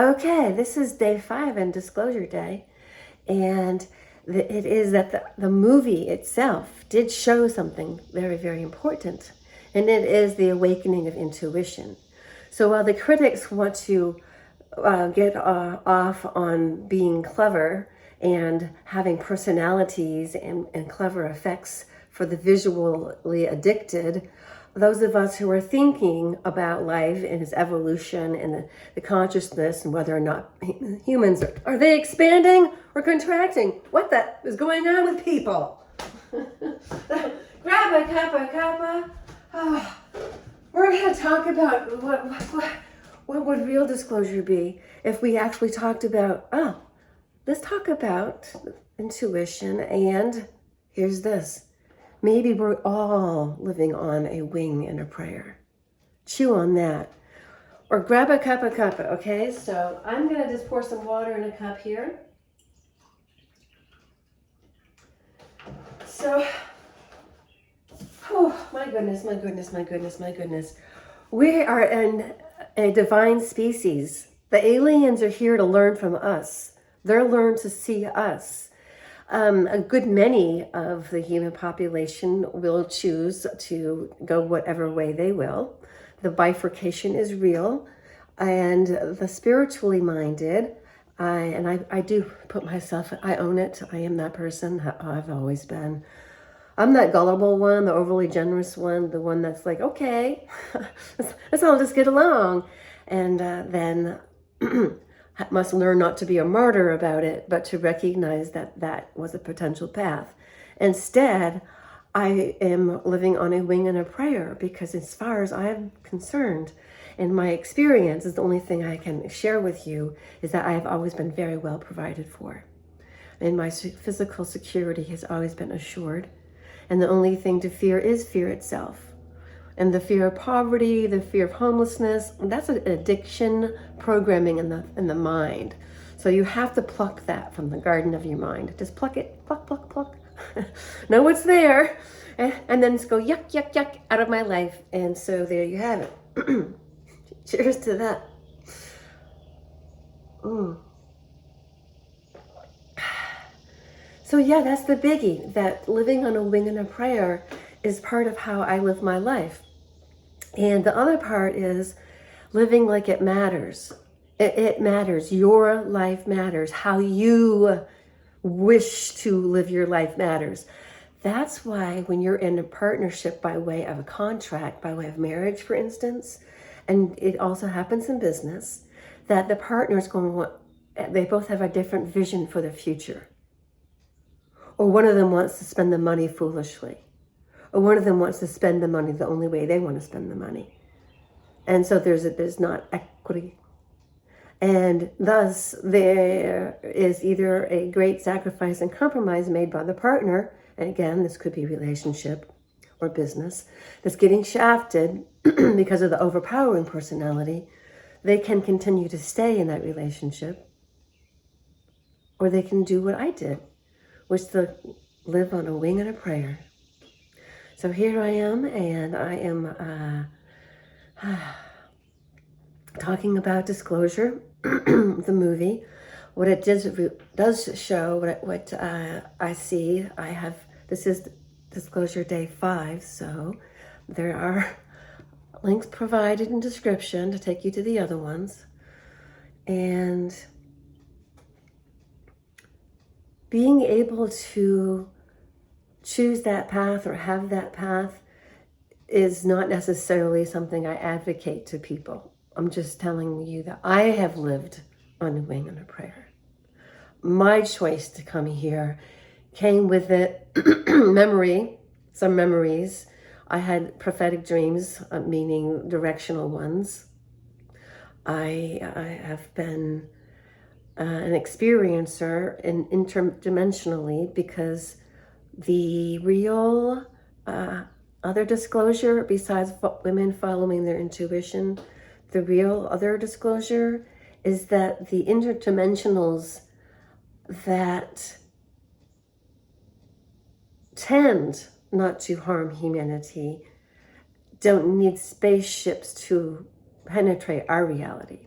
Okay, this is day 5 and Disclosure Day, and it is that the movie itself did show something very, very important, and it is the awakening of intuition. So while the critics want to get off on being clever and having personalities and clever effects for the visually addicted, those of us who are thinking about life and its evolution and the consciousness and whether or not humans are they expanding or contracting? What the is going on with people? Grab a cuppa. Oh, we're going to talk about what would real disclosure be if we actually talked about, let's talk about intuition, and here's this. Maybe we're all living on a wing and a prayer. Chew on that. Or grab a cuppa, okay? So I'm going to just pour some water in a cup here. So, oh, my goodness. We are in a divine species. The aliens are here to learn from us. They're learned to see us. A good many of the human population will choose to go whatever way they will. The bifurcation is real, and the spiritually minded, I do put myself, I own it. I am that person. I've always been. I'm that gullible one, the overly generous one, the one that's like, okay, let's all just get along. And then must learn not to be a martyr about it, but to recognize that that was a potential path. Instead, I am living on a wing and a prayer, because as far as I'm concerned, and my experience is the only thing I can share with you, is that I have always been very well provided for. And my physical security has always been assured. And the only thing to fear is fear itself. And the fear of poverty, the fear of homelessness, that's an addiction programming in the mind. So you have to pluck that from the garden of your mind. Just pluck it, pluck. Know what's there. And then just go yuck out of my life. And so there you have it. Cheers to that. So yeah, that's the biggie, that living on a wing and a prayer is part of how I live my life. And the other part is living like it matters. It matters. Your life matters. How you wish to live your life matters. That's why when you're in a partnership by way of a contract, by way of marriage, for instance, and it also happens in business, that the partner's they both have a different vision for the future. Or one of them wants to spend the money foolishly. Or one of them wants to spend the money the only way they want to spend the money. And so there's not equity. And thus there is either a great sacrifice and compromise made by the partner, and again, this could be relationship or business, that's getting shafted because of the overpowering personality. They can continue to stay in that relationship, or they can do what I did, which is to live on a wing and a prayer. So here I am, and I am talking about Disclosure, the movie. What it does show, what I see, this is Disclosure Day 5, so there are links provided in description to take you to the other ones. And being able to choose that path or have that path is not necessarily something I advocate to people. I'm just telling you that I have lived on a wing and a prayer. My choice to come here came with it some memories. I had prophetic dreams, meaning directional ones. I have been an experiencer interdimensionally, because the real other disclosure, besides women following their intuition, the real other disclosure is that the interdimensionals that tend not to harm humanity don't need spaceships to penetrate our reality.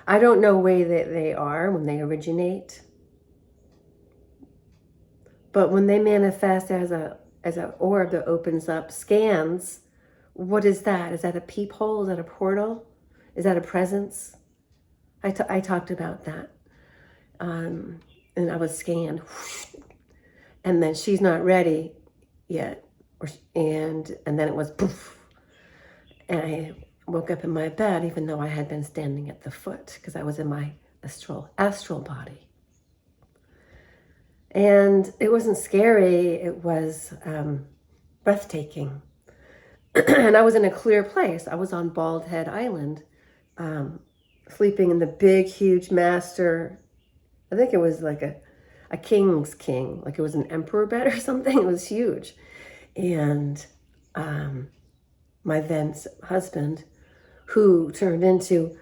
I don't know way that they are when they originate, but when they manifest as an orb that opens up, scans, what is that? Is that a peephole? Is that a portal? Is that a presence? I talked about that. And I was scanned. And then she's not ready yet. And then it was poof. And I woke up in my bed, even though I had been standing at the foot, because I was in my astral body. And it wasn't scary. It was breathtaking. And I was in a clear place. I was on Bald Head Island, sleeping in the big, huge master. I think it was like a king's king, like it was an emperor bed or something. It was huge. And my then husband, who turned into,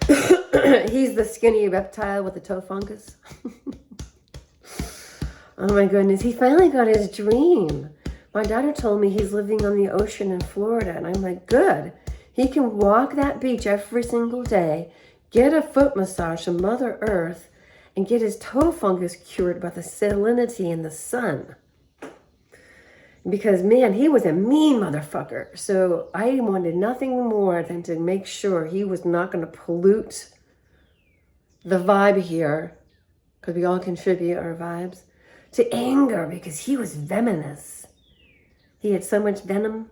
he's the skinny reptile with the toe fungus. Oh my goodness, he finally got his dream. My daughter told me he's living on the ocean in Florida, and I'm like, good. He can walk that beach every single day, get a foot massage from Mother Earth, and get his toe fungus cured by the salinity in the sun. Because, man, he was a mean motherfucker. So I wanted nothing more than to make sure he was not going to pollute the vibe here, because we all contribute our vibes, to anger, because he was venomous. He had so much venom.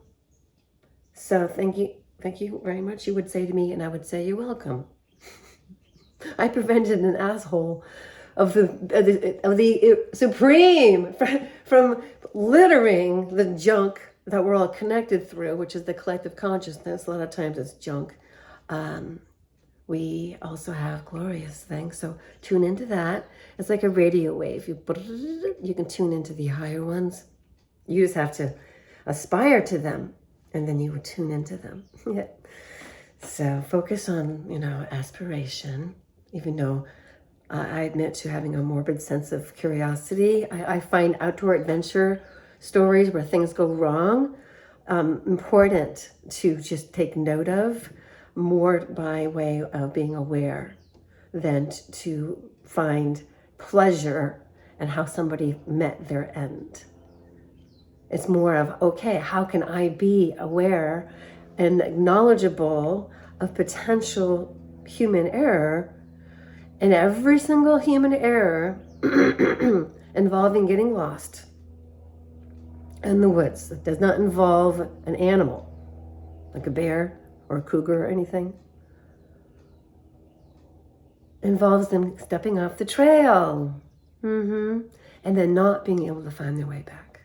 So thank you very much, you would say to me, and I would say, you're welcome. I prevented an asshole of the Supreme from littering the junk that we're all connected through, which is the collective consciousness. A lot of times it's junk. We also have glorious things, so tune into that. It's like a radio wave. You can tune into the higher ones. You just have to aspire to them, and then you would tune into them. Yeah. So focus on, aspiration, even though I admit to having a morbid sense of curiosity. I find outdoor adventure stories where things go wrong important to just take note of, more by way of being aware than to find pleasure in how somebody met their end. It's more of, okay, how can I be aware and knowledgeable of potential human error, and every single human error involving getting lost in the woods. It does not involve an animal, like a bear or a cougar or anything. It involves them stepping off the trail, and then not being able to find their way back.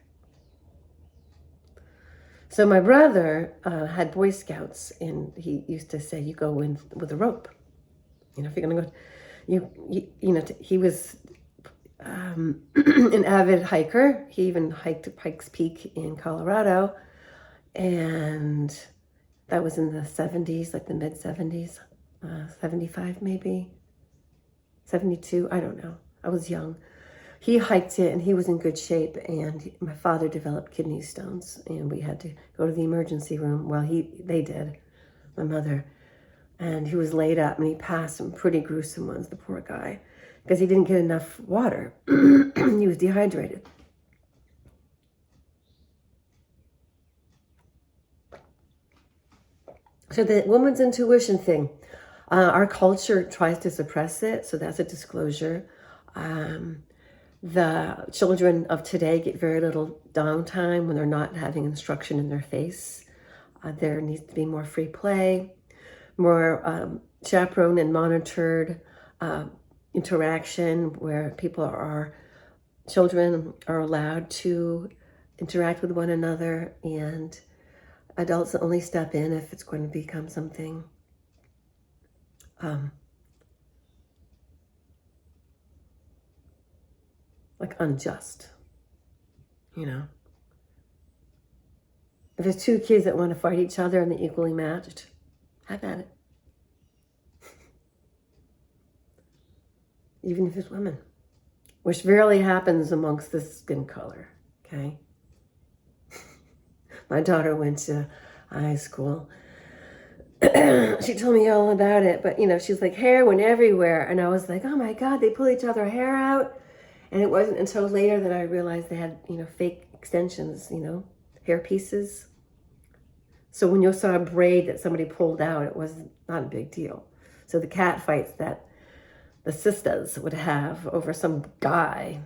So my brother had Boy Scouts, and he used to say, you go in with a rope. If you're going to go, he was an avid hiker. He even hiked Pikes Peak in Colorado, and that was in the 70s, like the mid 70s, 75 maybe, 72, I don't know. I was young. He hiked it, and he was in good shape, and my father developed kidney stones, and we had to go to the emergency room. Well, they did, my mother, and he was laid up, and he passed some pretty gruesome ones, the poor guy, because he didn't get enough water. He was dehydrated. So the woman's intuition thing, our culture tries to suppress it, so that's a disclosure. The children of today get very little downtime when they're not having instruction in their face. There needs to be more free play, more chaperoned and monitored interaction, where children are allowed to interact with one another, and adults only step in if it's going to become something like unjust, If there's two kids that want to fight each other and they're equally matched, have at it. Even if it's women, which rarely happens amongst this skin color, okay? My daughter went to high school, she told me all about it, but she's like, hair went everywhere. And I was like, oh my God, they pull each other hair out. And it wasn't until later that I realized they had, fake extensions, hair pieces. So when you saw a braid that somebody pulled out, it was not a big deal. So the cat fights that the sisters would have over some guy,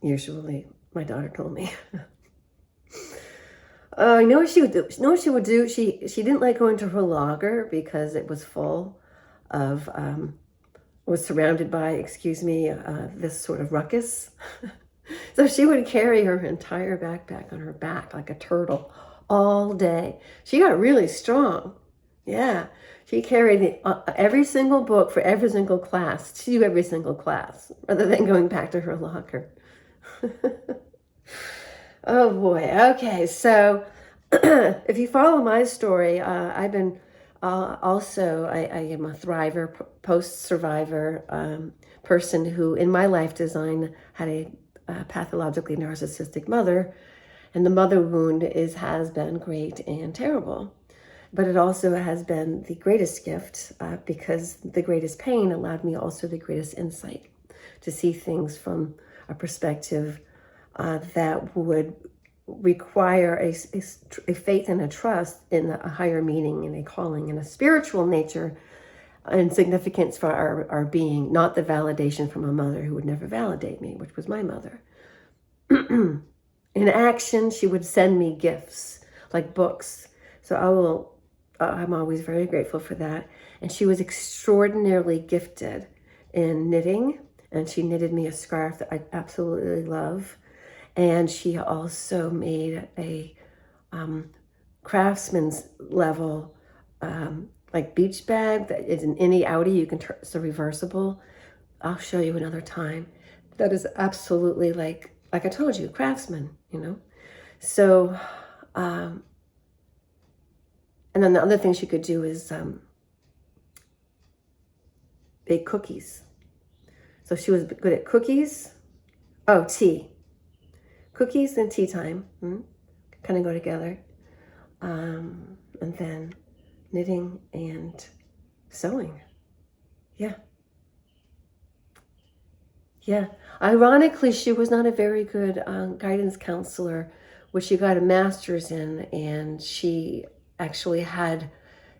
usually, my daughter told me. You know what she would do? You know what she would do? She didn't like going to her locker because it was full of, was surrounded by, excuse me, this sort of ruckus. So she would carry her entire backpack on her back like a turtle all day. She got really strong. Yeah. She carried every single book for every single class to every single class rather than going back to her locker. Oh boy. Okay. So if you follow my story, I've been also, I am a thriver, post-survivor person who in my life design had a pathologically narcissistic mother, and the mother wound has been great and terrible, but it also has been the greatest gift because the greatest pain allowed me also the greatest insight to see things from a perspective that would require a faith and a trust in a higher meaning and a calling and a spiritual nature and significance for our being, not the validation from a mother who would never validate me, which was my mother. In action, she would send me gifts like books. So I'm always very grateful for that. And she was extraordinarily gifted in knitting, and she knitted me a scarf that I absolutely love. And she also made a craftsman's level like beach bag that is an innie outie. You can turn, it's a reversible. I'll show you another time. That is absolutely like I told you, craftsman, So, and then the other thing she could do is bake cookies. So she was good at cookies. Oh, tea. Cookies and tea time kind of go together. And then knitting and sewing. Yeah. Yeah. Ironically, she was not a very good guidance counselor, which she got a master's in, and she actually had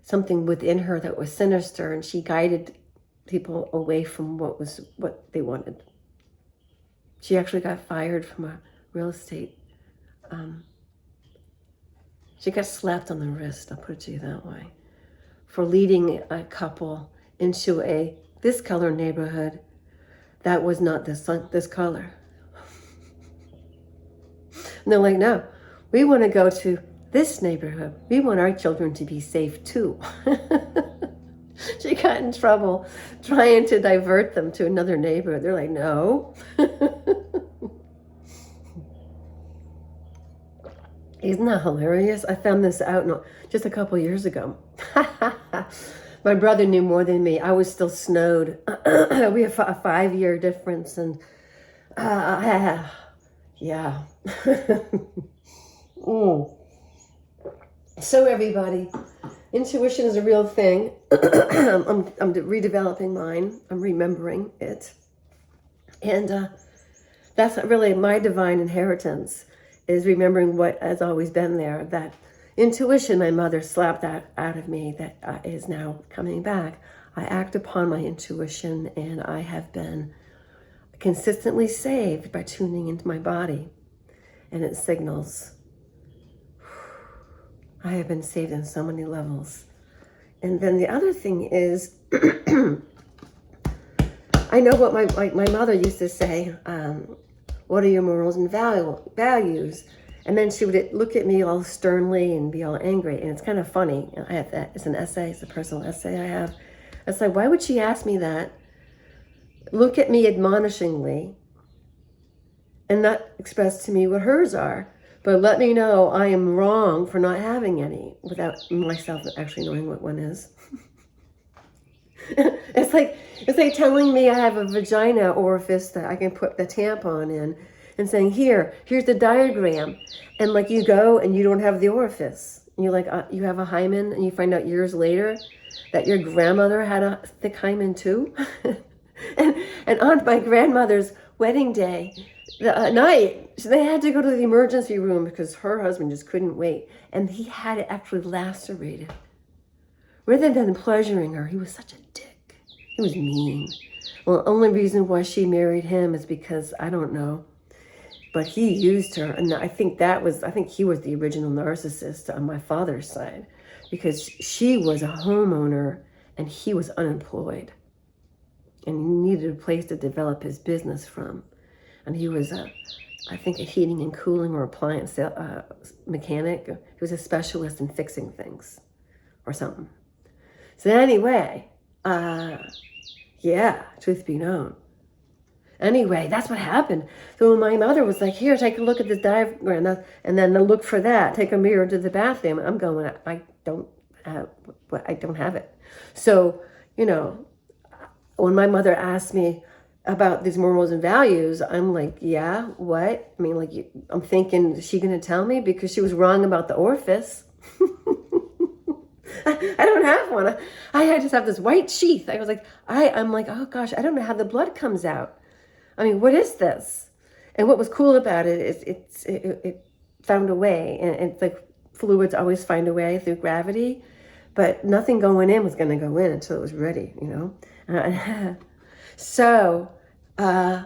something within her that was sinister, and she guided people away from what they wanted. She actually got fired from a real estate. She got slapped on the wrist, I'll put it to you that way, for leading a couple into this color neighborhood that was not this color. And they're like, no, we want to go to this neighborhood. We want our children to be safe too. She got in trouble trying to divert them to another neighborhood. They're like, no. Isn't that hilarious? I found this out just a couple years ago. My brother knew more than me. I was still snowed. We have a 5-year difference, and yeah. So everybody, intuition is a real thing. I'm redeveloping mine. I'm remembering it, and that's really my divine inheritance. Is remembering what has always been there, that intuition my mother slapped that out of me that is now coming back. I act upon my intuition, and I have been consistently saved by tuning into my body and its signals. I have been saved on so many levels. And then the other thing is, I know what my mother used to say, what are your morals and values? And then she would look at me all sternly and be all angry. And it's kind of funny. I have that. It's an essay. It's a personal essay I have. It's like, why would she ask me that? Look at me admonishingly and not express to me what hers are, but let me know I am wrong for not having any without myself actually knowing what one is. It's like telling me I have a vagina orifice that I can put the tampon in, and saying, here's the diagram, and like you go and you don't have the orifice. and you're like, you have a hymen, and you find out years later that your grandmother had a thick hymen too. and on my grandmother's wedding day, the night, so they had to go to the emergency room because her husband just couldn't wait. And he had it actually lacerated. Rather than pleasuring her, he was such a dick. He was mean. Well, the only reason why she married him is because, I don't know, but he used her. And I think he was the original narcissist on my father's side, because she was a homeowner and he was unemployed. And he needed a place to develop his business from. And he was, I think, a heating and cooling or appliance mechanic. He was a specialist in fixing things or something. So anyway, yeah, truth be known. Anyway, that's what happened. So when my mother was like, here, take a look at this diagram, and then look for that, take a mirror to the bathroom. I'm going, I don't have it. So, when my mother asked me about these morals and values, I'm like, yeah, what? I mean, I'm thinking, is she going to tell me? Because she was wrong about the orifice. I don't have one. I just have this white sheath. I was like, I'm like, oh gosh, I don't know how the blood comes out. I mean, what is this? And what was cool about it is it found a way, and it's like fluids always find a way through gravity, but nothing going in was going to go in until it was ready, So, when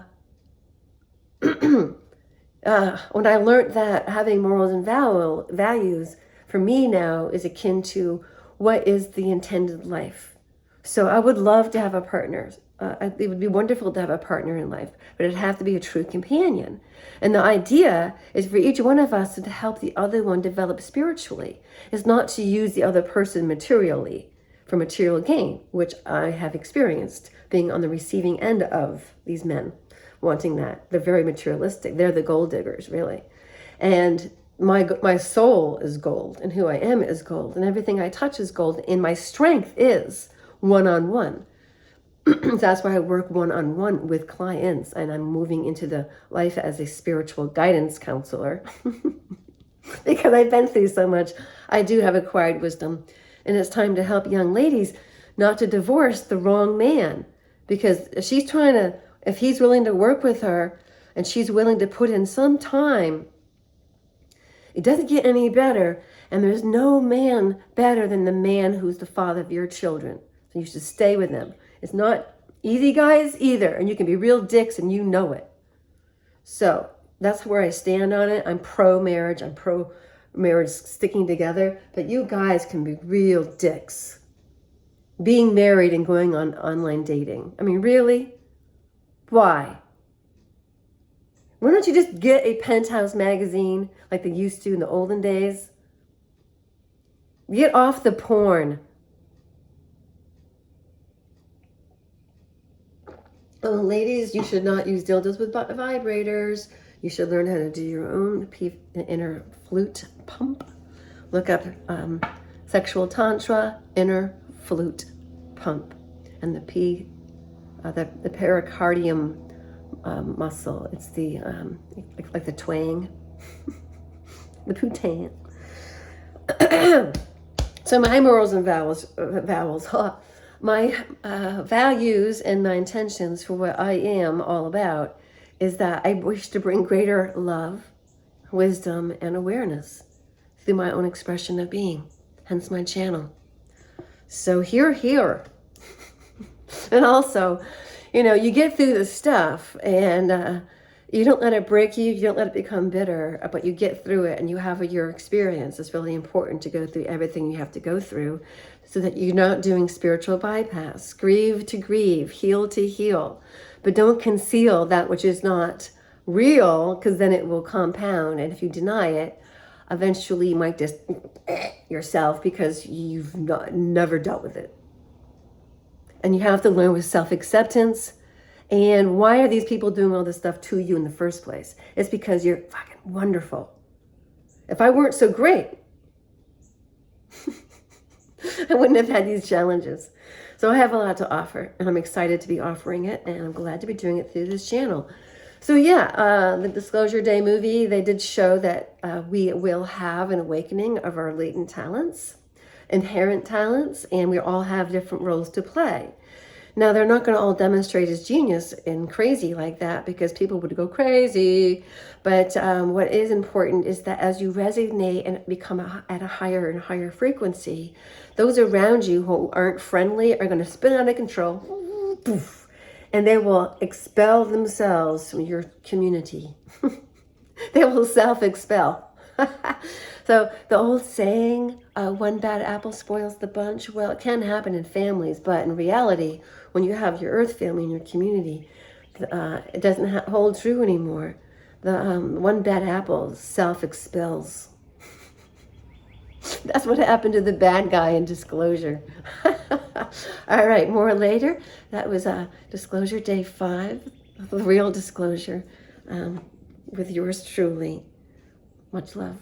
I learned that having morals and values for me now is akin to what is the intended life. So I would love to have a partner. It would be wonderful to have a partner in life, but it'd have to be a true companion. And the idea is for each one of us to help the other one develop spiritually. It's not to use the other person materially for material gain, which I have experienced being on the receiving end of these men wanting that. They're very materialistic. They're the gold diggers, really. And my soul is gold, and who I am is gold, and everything I touch is gold, and my strength is one-on-one. That's why I work one-on-one with clients, and I'm moving into the life as a spiritual guidance counselor. Because I've been through so much, I do have acquired wisdom, and it's time to help young ladies not to divorce the wrong man, because if he's willing to work with her, and she's willing to put in some time, it doesn't get any better, and there's no man better than the man who's the father of your children. So you should stay with them. It's not easy, guys, either, and you can be real dicks, and you know it. So that's where I stand on it. I'm pro-marriage. I'm pro-marriage sticking together, but you guys can be real dicks. Being married and going on online dating. I mean, really? Why? Why don't you just get a Penthouse magazine like they used to in the olden days? Get off the porn. Ladies, you should not use dildos with vibrators. You should learn how to do your own inner flute pump. Look up sexual tantra, inner flute pump, and the pericardium muscle. It's the like the twang, the putang. So my morals and vowels. My values and my intentions for what I am all about is that I wish to bring greater love, wisdom, and awareness through my own expression of being, hence my channel. So here. And also, you get through the stuff and you don't let it break you, you don't let it become bitter, but you get through it and you have your experience. It's really important to go through everything you have to go through so that you're not doing spiritual bypass. Grieve to grieve, heal to heal. But don't conceal that which is not real, because then it will compound. And if you deny it, eventually you might just yourself because you've never dealt with it. And you have to learn with self-acceptance. And why are these people doing all this stuff to you in the first place? It's because you're fucking wonderful. If I weren't so great, I wouldn't have had these challenges. So I have a lot to offer, and I'm excited to be offering it, and I'm glad to be doing it through this channel. So yeah, the Disclosure Day movie, they did show that we will have an awakening of our latent talents, inherent talents, and we all have different roles to play. Now, they're not going to all demonstrate as genius and crazy like that because people would go crazy. But what is important is that as you resonate and become at a higher and higher frequency, those around you who aren't friendly are going to spin out of control. Poof, and they will expel themselves from your community. They will self-expel. So the old saying, one bad apple spoils the bunch, well, it can happen in families, but in reality, when you have your earth family in your community, it doesn't hold true anymore. The one bad apple self-expels. That's what happened to the bad guy in Disclosure. All right, more later. That was Disclosure Day 5, the real disclosure, with yours truly. Much love.